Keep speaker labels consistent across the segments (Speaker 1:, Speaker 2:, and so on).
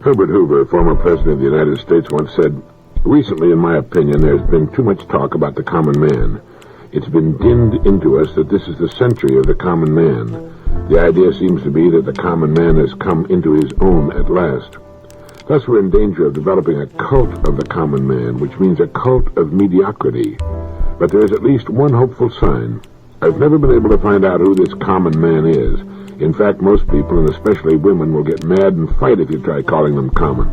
Speaker 1: Herbert Hoover, former President of the United States, once said, "Recently, in my opinion, there's been too much talk about the common man. It's been dinned into us that this is the century of the common man. The idea seems to be that the common man has come into his own at last. Thus, we're in danger of developing a cult of the common man, which means a cult of mediocrity. But there is at least one hopeful sign. I've never been able to find out who this common man is. In fact, most people, and especially women, will get mad and fight if you try calling them common.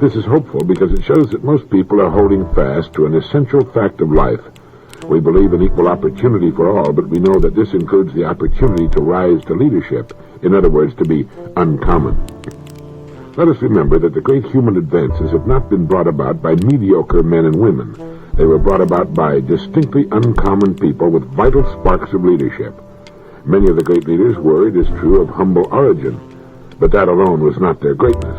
Speaker 1: This is hopeful because it shows that most people are holding fast to an essential fact of life. We believe in equal opportunity for all, but we know that this includes the opportunity to rise to leadership, in other words, to be uncommon. Let us remember that the great human advances have not been brought about by mediocre men and women. They were brought about by distinctly uncommon people with vital sparks of leadership. Many of the great leaders were, it is true, of humble origin, but that alone was not their greatness.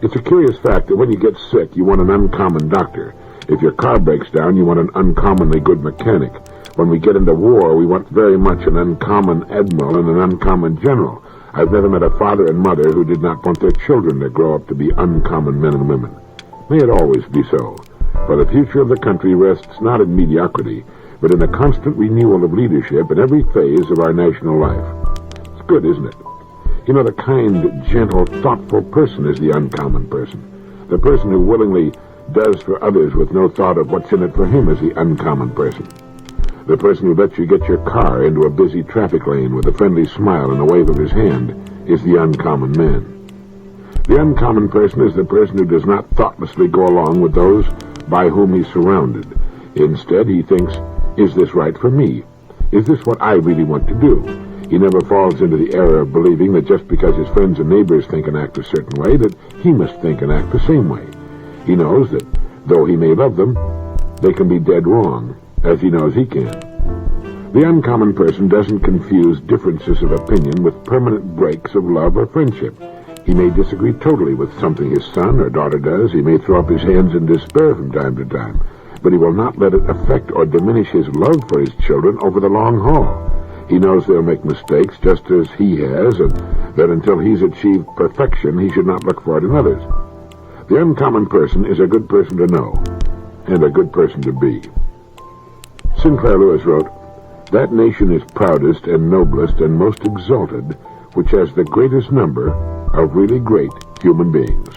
Speaker 1: It's a curious fact that when you get sick, you want an uncommon doctor. If your car breaks down, you want an uncommonly good mechanic. When we get into war, we want very much an uncommon admiral and an uncommon general. I've never met a father and mother who did not want their children to grow up to be uncommon men and women. May it always be so, for the future of the country rests not in mediocrity, but in the constant renewal of leadership in every phase of our national life. It's good, isn't it? You know, the kind, gentle, thoughtful person is the uncommon person. The person who willingly does for others with no thought of what's in it for him is the uncommon person. The person who lets you get your car into a busy traffic lane with a friendly smile and a wave of his hand is the uncommon man. The uncommon person is the person who does not thoughtlessly go along with those by whom he's surrounded. Instead, he thinks, is this right for me? Is this what I really want to do? He never falls into the error of believing that just because his friends and neighbors think and act a certain way, that he must think and act the same way. He knows that, though he may love them, they can be dead wrong, as he knows he can. The uncommon person doesn't confuse differences of opinion with permanent breaks of love or friendship. He may disagree totally with something his son or daughter does. He may throw up his hands in despair from time to time, but he will not let it affect or diminish his love for his children over the long haul. He knows they'll make mistakes just as he has, and that until he's achieved perfection, he should not look for it in others. The uncommon person is a good person to know, and a good person to be. Sinclair Lewis wrote, "That nation is proudest and noblest and most exalted, which has the greatest number of really great human beings."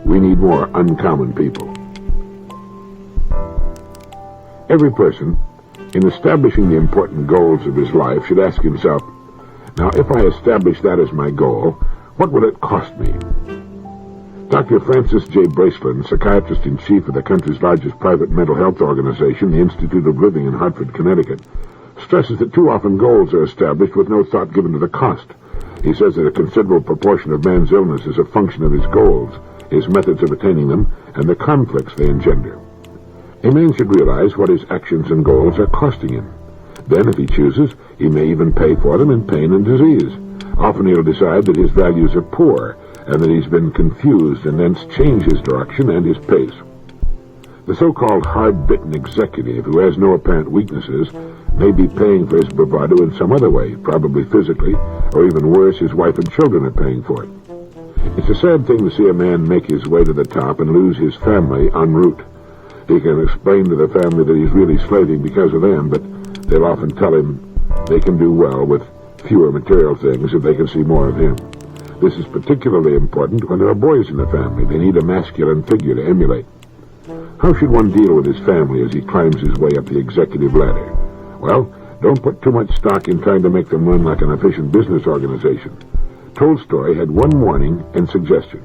Speaker 1: We need more uncommon people. Every person, in establishing the important goals of his life, should ask himself, now, if I establish that as my goal, what will it cost me? Dr. Francis J. Braceland, psychiatrist-in-chief of the country's largest private mental health organization, the Institute of Living in Hartford, Connecticut, stresses that too often goals are established with no thought given to the cost. He says that a considerable proportion of man's illness is a function of his goals, his methods of attaining them, and the conflicts they engender. A man should realize what his actions and goals are costing him. Then, if he chooses, he may even pay for them in pain and disease. Often he'll decide that his values are poor, and that he's been confused, and thence change his direction and his pace. The so-called hard-bitten executive, who has no apparent weaknesses, may be paying for his bravado in some other way, probably physically, or even worse, his wife and children are paying for it. It's a sad thing to see a man make his way to the top and lose his family en route. He can explain to the family that he's really slaving because of them, but they'll often tell him they can do well with fewer material things if they can see more of him. This is particularly important when there are boys in the family. They need a masculine figure to emulate. How should one deal with his family as he climbs his way up the executive ladder? Well, don't put too much stock in trying to make them run like an efficient business organization. Tolstoy had one warning and suggestion.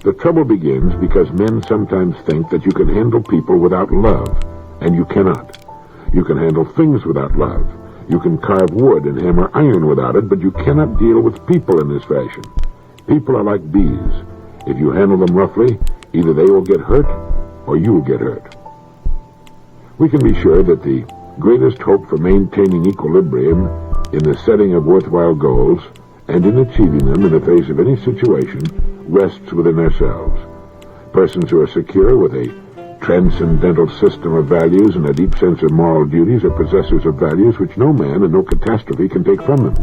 Speaker 1: The trouble begins because men sometimes think that you can handle people without love, and you cannot. You can handle things without love. You can carve wood and hammer iron without it, but you cannot deal with people in this fashion. People are like bees. If you handle them roughly, either they will get hurt or you will get hurt. We can be sure that the greatest hope for maintaining equilibrium in the setting of worthwhile goals and in achieving them in the face of any situation rests within ourselves. Persons who are secure with a transcendental system of values and a deep sense of moral duties are possessors of values which no man and no catastrophe can take from them.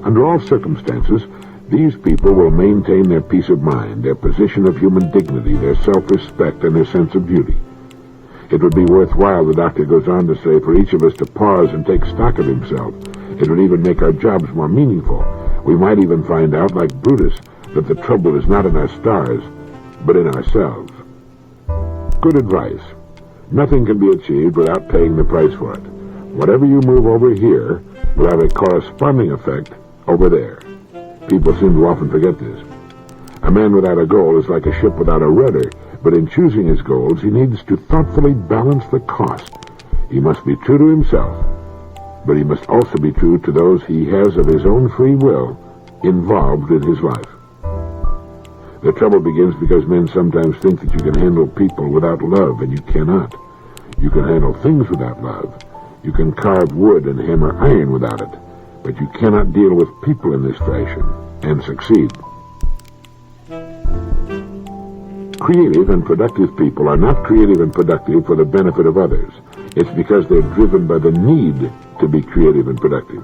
Speaker 1: Under all circumstances, These people will maintain their peace of mind, their position of human dignity, their self-respect, and their sense of beauty. It would be worthwhile, the doctor goes on to say, for each of us to pause and take stock of himself. It would even make our jobs more meaningful. We might even find out, like Brutus, that the trouble is not in our stars, but in ourselves. Good advice. Nothing can be achieved without paying the price for it. Whatever you move over here will have a corresponding effect over there. People seem to often forget this. A man without a goal is like a ship without a rudder, but in choosing his goals, he needs to thoughtfully balance the cost. He must be true to himself, but he must also be true to those he has of his own free will involved in his life. The trouble begins because men sometimes think that you can handle people without love, and you cannot. You can handle things without love. You can carve wood and hammer iron without it, but you cannot deal with people in this fashion and succeed. Creative and productive people are not creative and productive for the benefit of others. It's because they're driven by the need to be creative and productive.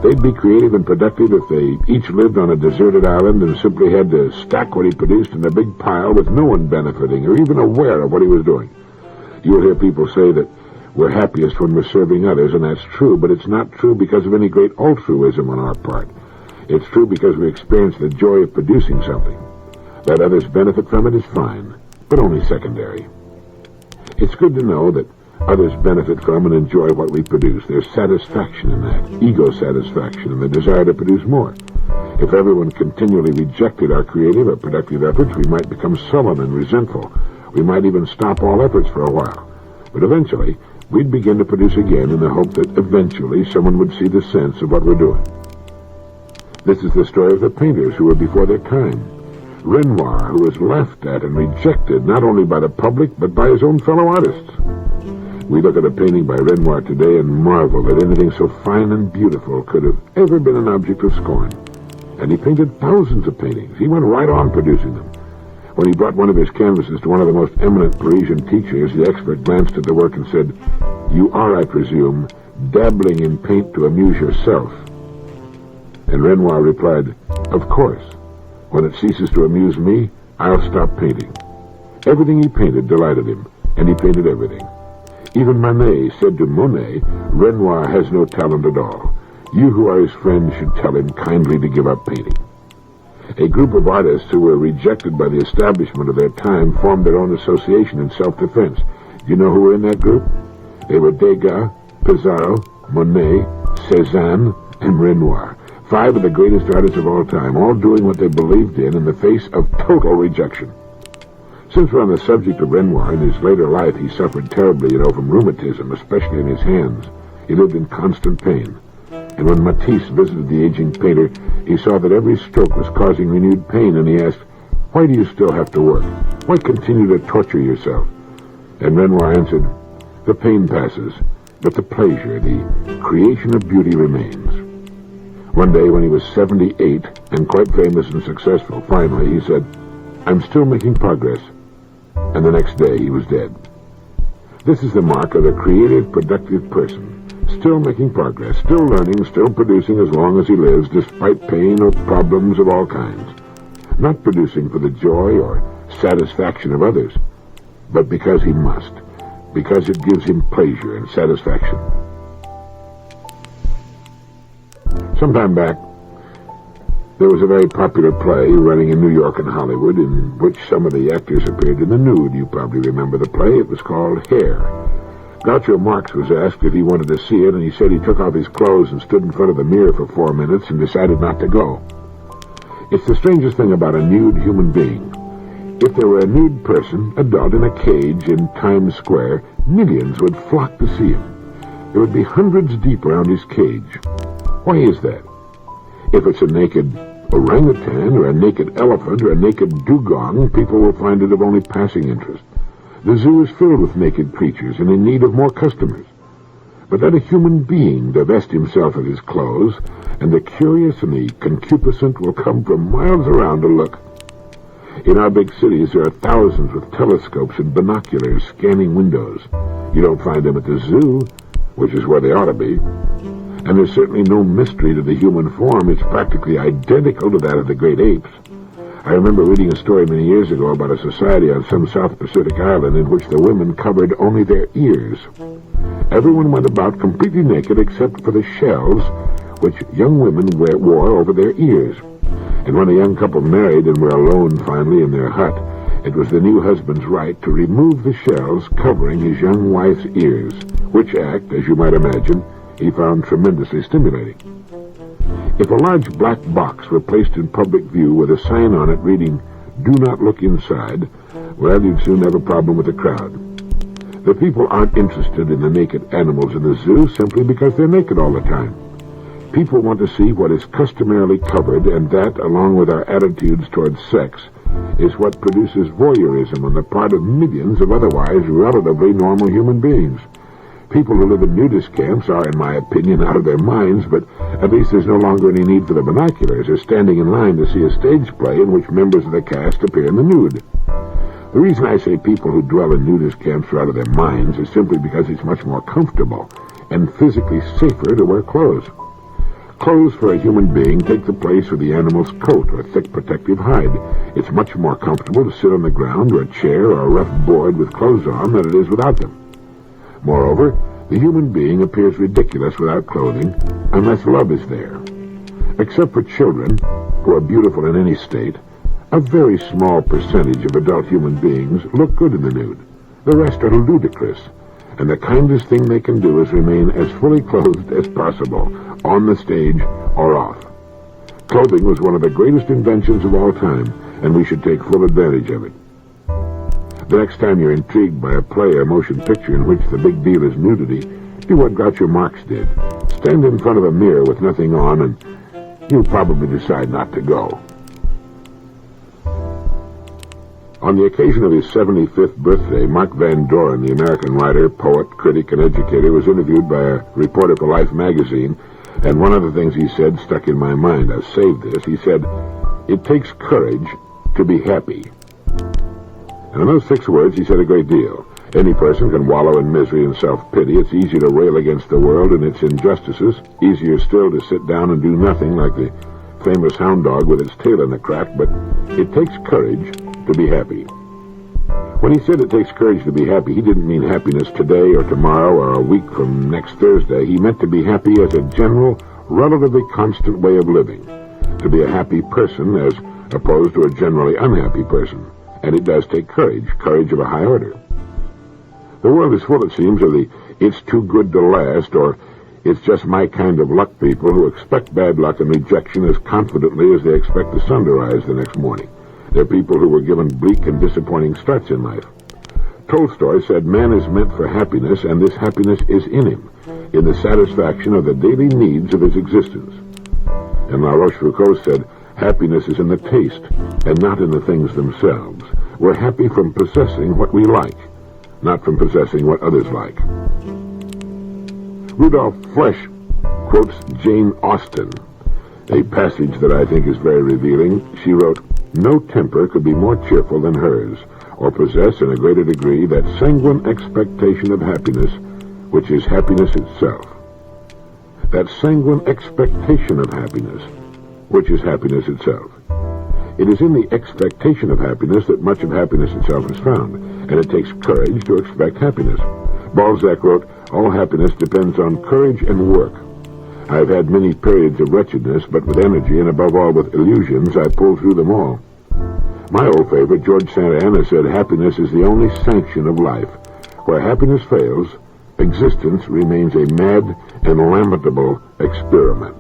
Speaker 1: They'd be creative and productive if they each lived on a deserted island and simply had to stack what he produced in a big pile with no one benefiting or even aware of what he was doing. You'll hear people say that we're happiest when we're serving others, and that's true, but it's not true because of any great altruism on our part. It's true because we experience the joy of producing something. That others benefit from it is fine, but only secondary. It's good to know that others benefit from and enjoy what we produce. There's satisfaction in that, ego satisfaction, and the desire to produce more. If everyone continually rejected our creative or productive efforts, we might become sullen and resentful. We might even stop all efforts for a while. But eventually, we'd begin to produce again in the hope that eventually someone would see the sense of what we're doing. This is the story of the painters who were before their time. Renoir, who was laughed at and rejected not only by the public, but by his own fellow artists. We look at a painting by Renoir today and marvel that anything so fine and beautiful could have ever been an object of scorn. And he painted thousands of paintings. He went right on producing them. When he brought one of his canvases to one of the most eminent Parisian teachers, the expert glanced at the work and said, "You are, I presume, dabbling in paint to amuse yourself." And Renoir replied, "Of course. When it ceases to amuse me, I'll stop painting." Everything he painted delighted him, and he painted everything. Even Manet said to Monet, "Renoir has no talent at all. You who are his friend should tell him kindly to give up painting." A group of artists who were rejected by the establishment of their time formed their own association in self-defense. Do you know who were in that group? They were Degas, Pissarro, Monet, Cézanne, and Renoir. 5 of the greatest artists of all time, all doing what they believed in the face of total rejection. Since we're on the subject of Renoir, in his later life he suffered terribly, from rheumatism, especially in his hands. He lived in constant pain. And when Matisse visited the aging painter, he saw that every stroke was causing renewed pain, and he asked, "Why do you still have to work? Why continue to torture yourself?" And Renoir answered, "The pain passes, but the pleasure, the creation of beauty remains." One day when he was 78 and quite famous and successful, finally he said, "I'm still making progress." And the next day he was dead. This is the mark of a creative, productive person. Still making progress, still learning, still producing as long as he lives, despite pain or problems of all kinds. Not producing for the joy or satisfaction of others, but because he must, because it gives him pleasure and satisfaction. Some time back, there was a very popular play running in New York and Hollywood in which some of the actors appeared in the nude. You probably remember the play. It was called Hair. Groucho Marx was asked if he wanted to see it, and he said he took off his clothes and stood in front of the mirror for 4 minutes and decided not to go. It's the strangest thing about a nude human being. If there were a nude person, adult, in a cage in Times Square, millions would flock to see him. There would be hundreds deep around his cage. Why is that? If it's a naked orangutan or a naked elephant or a naked dugong, people will find it of only passing interest. The zoo is filled with naked creatures and in need of more customers. But let a human being divest himself of his clothes, and the curious and the concupiscent will come from miles around to look. In our big cities there are thousands with telescopes and binoculars scanning windows. You don't find them at the zoo, which is where they ought to be. And there's certainly no mystery to the human form. It's practically identical to that of the great apes. I remember reading a story many years ago about a society on some South Pacific island in which the women covered only their ears. Everyone went about completely naked except for the shells, which young women wore over their ears. And when a young couple married and were alone finally in their hut, it was the new husband's right to remove the shells covering his young wife's ears, which act, as you might imagine, he found tremendously stimulating. If a large black box were placed in public view with a sign on it reading, "Do not look inside," well, you'd soon have a problem with the crowd. The people aren't interested in the naked animals in the zoo simply because they're naked all the time. People want to see what is customarily covered, and that, along with our attitudes towards sex, is what produces voyeurism on the part of millions of otherwise relatively normal human beings. People who live in nudist camps are, in my opinion, out of their minds, but at least there's no longer any need for the binoculars or standing in line to see a stage play in which members of the cast appear in the nude. The reason I say people who dwell in nudist camps are out of their minds is simply because it's much more comfortable and physically safer to wear clothes. Clothes for a human being take the place of the animal's coat or thick protective hide. It's much more comfortable to sit on the ground or a chair or a rough board with clothes on than it is without them. Moreover, the human being appears ridiculous without clothing unless love is there. Except for children, who are beautiful in any state, a very small percentage of adult human beings look good in the nude. The rest are ludicrous, and the kindest thing they can do is remain as fully clothed as possible, on the stage or off. Clothing was one of the greatest inventions of all time, and we should take full advantage of it. The next time you're intrigued by a play or motion picture in which the big deal is nudity, do what Groucho Marx did. Stand in front of a mirror with nothing on, and you'll probably decide not to go. On the occasion of his 75th birthday, Mark Van Doren, the American writer, poet, critic, and educator, was interviewed by a reporter for Life magazine, and one of the things he said stuck in my mind. I've saved this. He said, "It takes courage to be happy." And in those 6 words, he said a great deal. Any person can wallow in misery and self-pity. It's easy to rail against the world and its injustices. Easier still to sit down and do nothing, like the famous hound dog with its tail in the crack. But it takes courage to be happy. When he said it takes courage to be happy, he didn't mean happiness today or tomorrow or a week from next Thursday. He meant to be happy as a general, relatively constant way of living. To be a happy person as opposed to a generally unhappy person. And it does take courage of a high order. The world is full, it seems, of the "it's too good to last" or "it's just my kind of luck" people who expect bad luck and rejection as confidently as they expect the sun to rise the next morning. They're people who were given bleak and disappointing starts in life. Tolstoy said man is meant for happiness, and this happiness is in him, in the satisfaction of the daily needs of his existence. And La Rochefoucauld said, happiness is in the taste, and not in the things themselves. We're happy from possessing what we like, not from possessing what others like. Rudolph Flesch quotes Jane Austen, a passage that I think is very revealing. She wrote, "No temper could be more cheerful than hers, or possess in a greater degree that sanguine expectation of happiness, which is happiness itself." That sanguine expectation of happiness, which is happiness itself. It is in the expectation of happiness that much of happiness itself is found, and it takes courage to expect happiness. Balzac wrote, "All happiness depends on courage and work." I've had many periods of wretchedness, but with energy and above all with illusions, I pulled through them all. My old favorite, George Santa Anna, said happiness is the only sanction of life. Where happiness fails, existence remains a mad and lamentable experiment.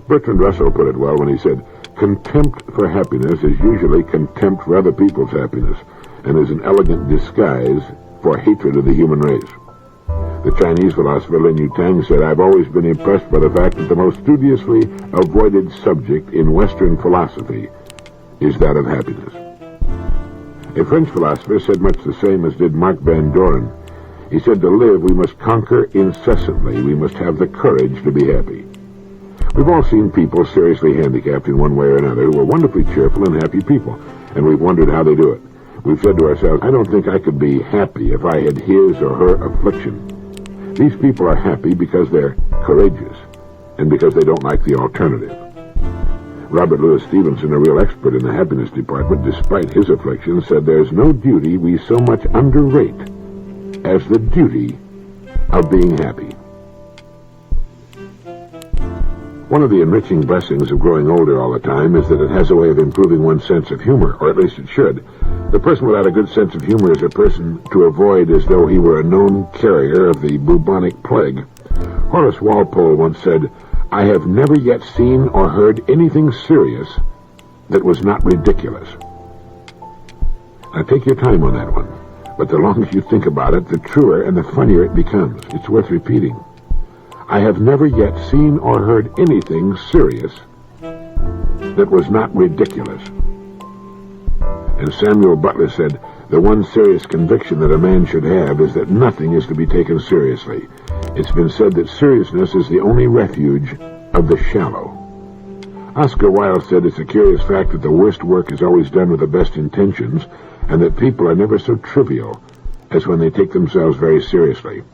Speaker 1: Bertrand Russell put it well when he said, "Contempt for happiness is usually contempt for other people's happiness, and is an elegant disguise for hatred of the human race." The Chinese philosopher Lin Yutang said, "I've always been impressed by the fact that the most studiously avoided subject in Western philosophy is that of happiness." A French philosopher said much the same as did Mark Van Doren. He said, "To live, we must conquer incessantly. We must have the courage to be happy." We've all seen people seriously handicapped in one way or another who are wonderfully cheerful and happy people, and we've wondered how they do it. We've said to ourselves, "I don't think I could be happy if I had his or her affliction." These people are happy because they're courageous and because they don't like the alternative. Robert Louis Stevenson, a real expert in the happiness department, despite his affliction, said there's no duty we so much underrate as the duty of being happy. One of the enriching blessings of growing older all the time is that it has a way of improving one's sense of humor, or at least it should. The person without a good sense of humor is a person to avoid as though he were a known carrier of the bubonic plague. Horace Walpole once said, "I have never yet seen or heard anything serious that was not ridiculous." Now take your time on that one, but the longer you think about it, the truer and the funnier it becomes. It's worth repeating. I have never yet seen or heard anything serious that was not ridiculous. And Samuel Butler said, the one serious conviction that a man should have is that nothing is to be taken seriously. It's been said that seriousness is the only refuge of the shallow. Oscar Wilde said it's a curious fact that the worst work is always done with the best intentions, and that people are never so trivial as when they take themselves very seriously.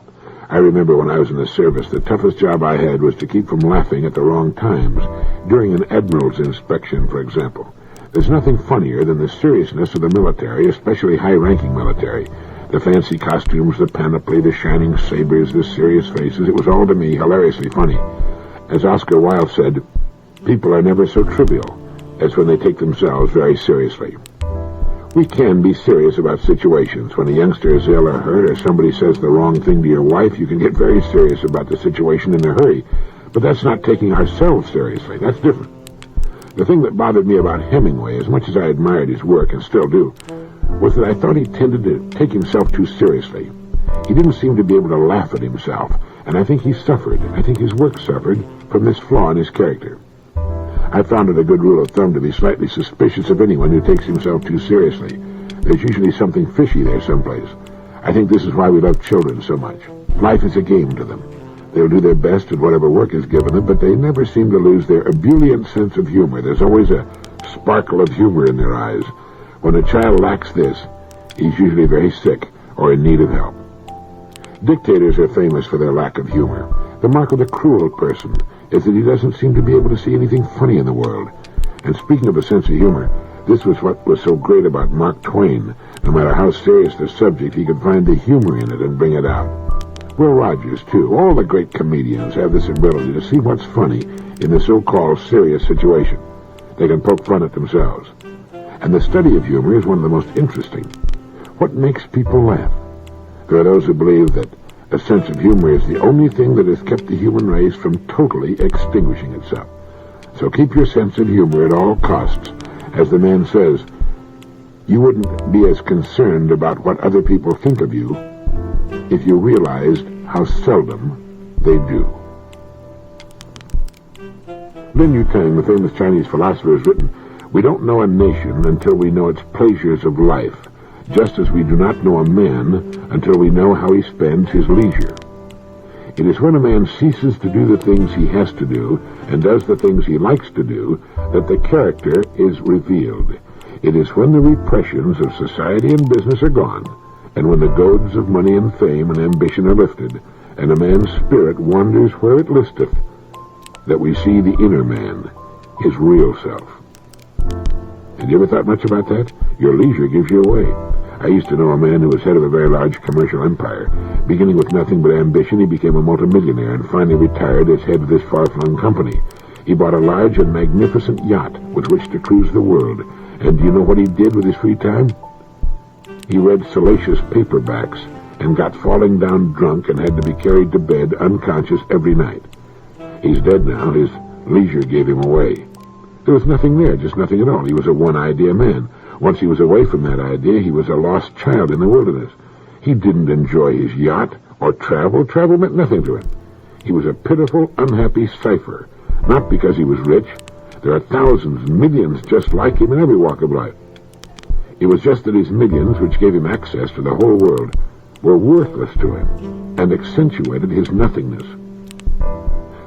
Speaker 1: I remember when I was in the service, the toughest job I had was to keep from laughing at the wrong times, during an admiral's inspection, for example. There's nothing funnier than the seriousness of the military, especially high-ranking military. The fancy costumes, the panoply, the shining sabers, the serious faces, it was all to me hilariously funny. As Oscar Wilde said, people are never so trivial as when they take themselves very seriously. We can be serious about situations. When a youngster is ill or hurt, or somebody says the wrong thing to your wife, you can get very serious about the situation in a hurry. But that's not taking ourselves seriously. That's different. The thing that bothered me about Hemingway, as much as I admired his work, and still do, was that I thought he tended to take himself too seriously. He didn't seem to be able to laugh at himself, and I think he suffered. I think his work suffered from this flaw in his character. I found it a good rule of thumb to be slightly suspicious of anyone who takes himself too seriously. There's usually something fishy there someplace. I think this is why we love children so much. Life is a game to them. They'll do their best at whatever work is given them, but they never seem to lose their ebullient sense of humor. There's always a sparkle of humor in their eyes. When a child lacks this, he's usually very sick or in need of help. Dictators are famous for their lack of humor. The mark of the cruel person is that he doesn't seem to be able to see anything funny in the world. And speaking of a sense of humor, this was what was so great about Mark Twain. No matter how serious the subject, he could find the humor in it and bring it out. Will Rogers, too. All the great comedians have this ability to see what's funny in the so-called serious situation. They can poke fun at themselves. And the study of humor is one of the most interesting. What makes people laugh? There are those who believe that a sense of humor is the only thing that has kept the human race from totally extinguishing itself. So keep your sense of humor at all costs. As the man says, you wouldn't be as concerned about what other people think of you if you realized how seldom they do. Lin Yutang, the famous Chinese philosopher, has written, "We don't know a nation until we know its pleasures of life, just as we do not know a man until we know how he spends his leisure. It is when a man ceases to do the things he has to do and does the things he likes to do that the character is revealed. It is when the repressions of society and business are gone, and when the goads of money and fame and ambition are lifted, and a man's spirit wanders where it listeth, that we see the inner man, his real self." Have you ever thought much about that? Your leisure gives you away. I used to know a man who was head of a very large commercial empire. Beginning with nothing but ambition, he became a multimillionaire and finally retired as head of this far-flung company. He bought a large and magnificent yacht with which to cruise the world. And do you know what he did with his free time? He read salacious paperbacks and got falling down drunk and had to be carried to bed unconscious every night. He's dead now. His leisure gave him away. There was nothing there, just nothing at all. He was a one-idea man. Once he was away from that idea, he was a lost child in the wilderness. He didn't enjoy his yacht or travel. Travel meant nothing to him. He was a pitiful, unhappy cipher, not because he was rich. There are thousands, millions just like him in every walk of life. It was just that his millions, which gave him access to the whole world, were worthless to him and accentuated his nothingness.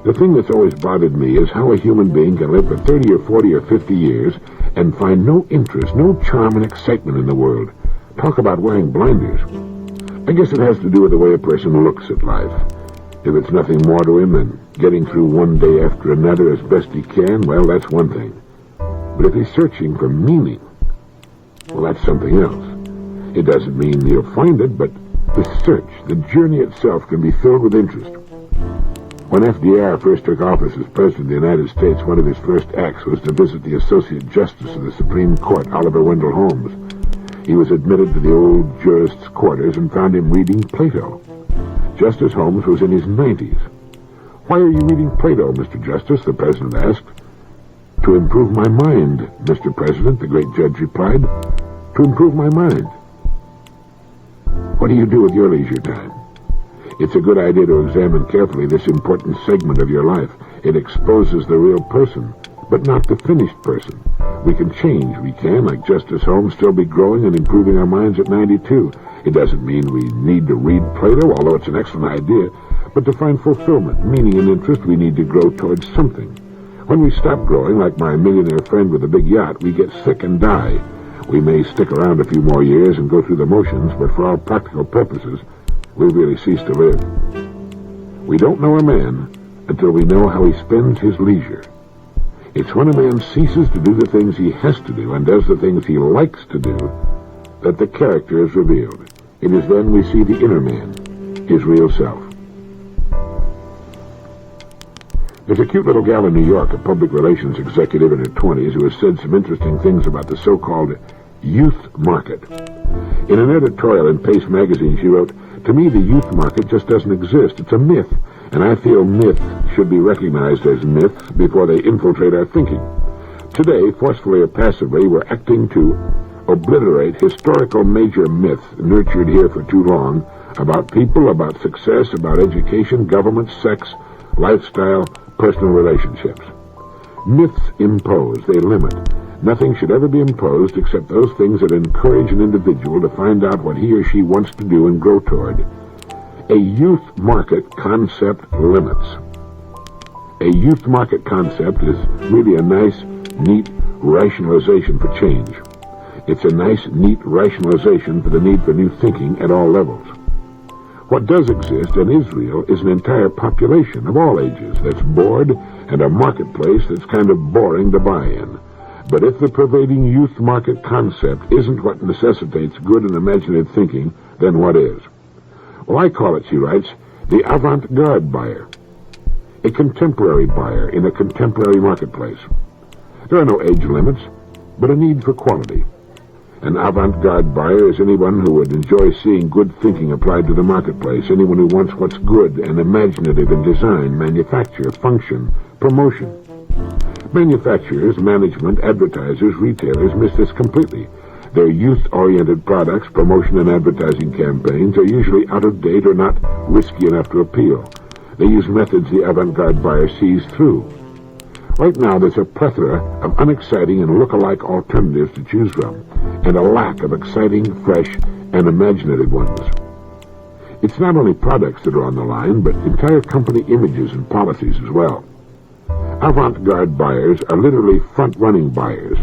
Speaker 1: The thing that's always bothered me is how a human being can live for 30 or 40 or 50 years and find no interest, no charm and excitement in the world. Talk about wearing blinders. I guess it has to do with the way a person looks at life. If it's nothing more to him than getting through one day after another as best he can, well, that's one thing. But if he's searching for meaning, well, that's something else. It doesn't mean he'll find it, but the search, the journey itself, can be filled with interest. When FDR first took office as President of the United States, one of his first acts was to visit the Associate Justice of the Supreme Court, Oliver Wendell Holmes. He was admitted to the old jurist's quarters and found him reading Plato. Justice Holmes was in his 90s. "Why are you reading Plato, Mr. Justice?" the President asked. "To improve my mind, Mr. President," the great judge replied. "To improve my mind." What do you do with your leisure time? It's a good idea to examine carefully this important segment of your life. It exposes the real person, but not the finished person. We can change. We can, like Justice Holmes, still be growing and improving our minds at 92. It doesn't mean we need to read Plato, although it's an excellent idea. But to find fulfillment, meaning, and interest, we need to grow towards something. When we stop growing, like my millionaire friend with the big yacht, we get sick and die. We may stick around a few more years and go through the motions, but for all practical purposes, we really cease to live. We don't know a man until we know how he spends his leisure. It's when a man ceases to do the things he has to do and does the things he likes to do that the character is revealed. It is then we see the inner man, his real self. There's a cute little gal in New York, a public relations executive in her 20s, who has said some interesting things about the so-called youth market. In an editorial in Pace magazine, she wrote, "To me, the youth market just doesn't exist. It's a myth, and I feel myths should be recognized as myths before they infiltrate our thinking. Today, forcefully or passively, we're acting to obliterate historical major myths nurtured here for too long about people, about success, about education, government, sex, lifestyle, personal relationships. Myths impose, they limit. Nothing should ever be imposed except those things that encourage an individual to find out what he or she wants to do and grow toward. A youth market concept limits. A youth market concept is really a nice, neat rationalization for change. It's a nice, neat rationalization for the need for new thinking at all levels. What does exist and is real is an entire population of all ages that's bored and a marketplace that's kind of boring to buy in. But if the pervading youth market concept isn't what necessitates good and imaginative thinking, then what is? Well, I call it, she writes, the avant-garde buyer. A contemporary buyer in a contemporary marketplace. There are no age limits, but a need for quality. An avant-garde buyer is anyone who would enjoy seeing good thinking applied to the marketplace, anyone who wants what's good and imaginative in design, manufacture, function, promotion. Manufacturers, management, advertisers, retailers miss this completely. Their youth-oriented products, promotion and advertising campaigns are usually out of date or not risky enough to appeal. They use methods the avant-garde buyer sees through. Right now there's a plethora of unexciting and look-alike alternatives to choose from, and a lack of exciting, fresh, and imaginative ones. It's not only products that are on the line, but entire company images and policies as well. Avant-garde buyers are literally front-running buyers.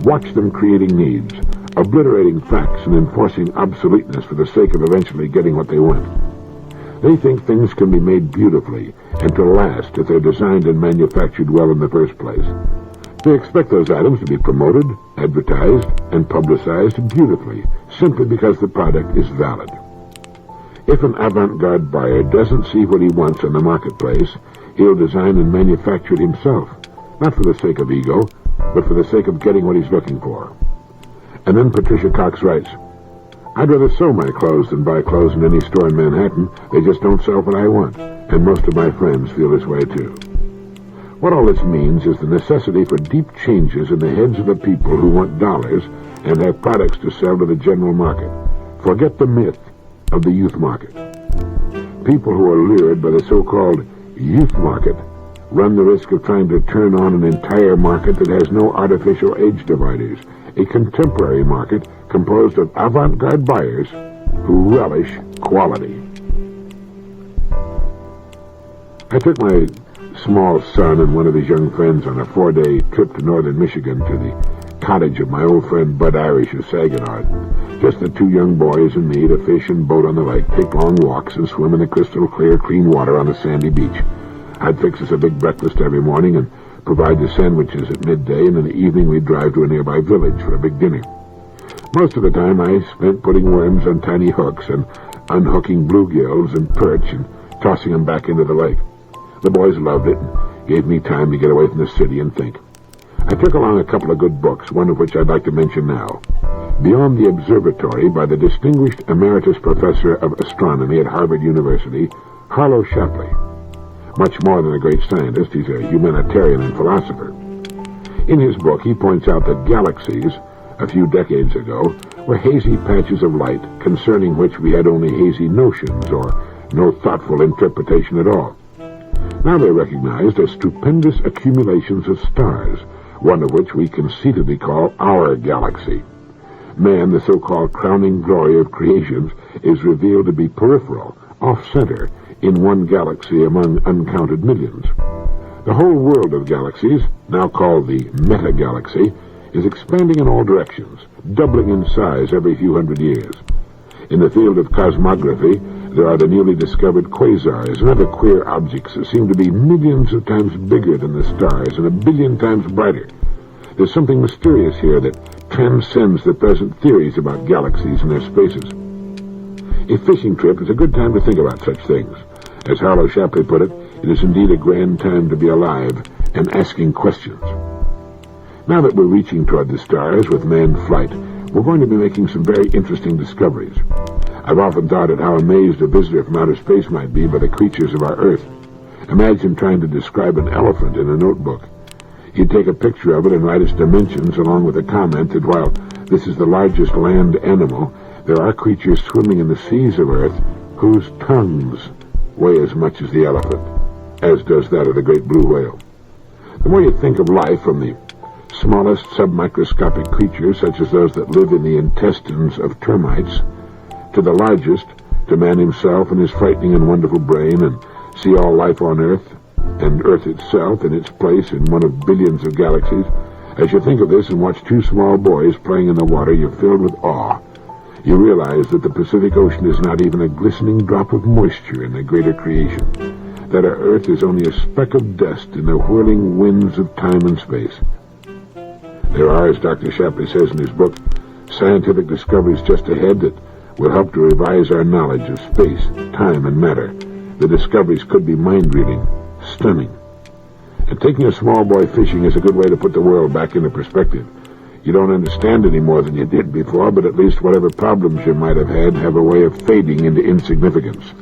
Speaker 1: Watch them creating needs, obliterating facts and enforcing obsoleteness for the sake of eventually getting what they want. They think things can be made beautifully and to last if they're designed and manufactured well in the first place. They expect those items to be promoted, advertised, and publicized beautifully, simply because the product is valid. If an avant-garde buyer doesn't see what he wants in the marketplace, he'll design and manufacture it himself, not for the sake of ego, but for the sake of getting what he's looking for. And then Patricia Cox writes, I'd rather sew my clothes than buy clothes in any store in Manhattan. They just don't sell what I want, and most of my friends feel this way too. What all this means is the necessity for deep changes in the heads of the people who want dollars and have products to sell to the general market. Forget the myth of the youth market. People who are lured by the so-called youth market run the risk of trying to turn on an entire market that has no artificial age dividers, a contemporary market composed of avant-garde buyers who relish quality. I took my small son and one of his young friends on a 4-day trip to northern Michigan to the cottage of my old friend Bud Irish of Saginaw. Just the two young boys and me to fish and boat on the lake, take long walks, and swim in the crystal clear, clean water on the sandy beach. I'd fix us a big breakfast every morning and provide the sandwiches at midday, and in the evening we'd drive to a nearby village for a big dinner. Most of the time I spent putting worms on tiny hooks and unhooking bluegills and perch and tossing them back into the lake. The boys loved it and gave me time to get away from the city and think. I took along a couple of good books, one of which I'd like to mention now. Beyond the Observatory, by the distinguished emeritus professor of astronomy at Harvard University, Harlow Shapley. Much more than a great scientist, he's a humanitarian and philosopher. In his book, he points out that galaxies, a few decades ago, were hazy patches of light concerning which we had only hazy notions or no thoughtful interpretation at all. Now they're recognized as stupendous accumulations of stars, one of which we conceitedly call our galaxy. Man, the so-called crowning glory of creations, is revealed to be peripheral, off-center, in one galaxy among uncounted millions. The whole world of galaxies, now called the meta-galaxy, is expanding in all directions, doubling in size every few hundred years. In the field of cosmography, there are the newly discovered quasars and other queer objects that seem to be millions of times bigger than the stars and a billion times brighter. There's something mysterious here that transcends the present theories about galaxies and their spaces. A fishing trip is a good time to think about such things. As Harlow Shapley put it, it is indeed a grand time to be alive and asking questions. Now that we're reaching toward the stars with manned flight, we're going to be making some very interesting discoveries. I've often thought at how amazed a visitor from outer space might be by the creatures of our Earth. Imagine trying to describe an elephant in a notebook. You'd take a picture of it and write its dimensions along with a comment that while this is the largest land animal, there are creatures swimming in the seas of Earth whose tongues weigh as much as the elephant, as does that of the great blue whale. The more you think of life, from the smallest submicroscopic creatures such as those that live in the intestines of termites, to the largest, to man himself and his frightening and wonderful brain, and see all life on Earth, and Earth itself in its place in one of billions of galaxies, as you think of this and watch two small boys playing in the water, you're filled with awe. You realize that the Pacific Ocean is not even a glistening drop of moisture in the greater creation, that our Earth is only a speck of dust in the whirling winds of time and space. There are, as Dr. Shapley says in his book, scientific discoveries just ahead that will help to revise our knowledge of space, time, and matter. The discoveries could be mind-reading, stunning. And taking a small boy fishing is a good way to put the world back into perspective. You don't understand any more than you did before, but at least whatever problems you might have had have a way of fading into insignificance.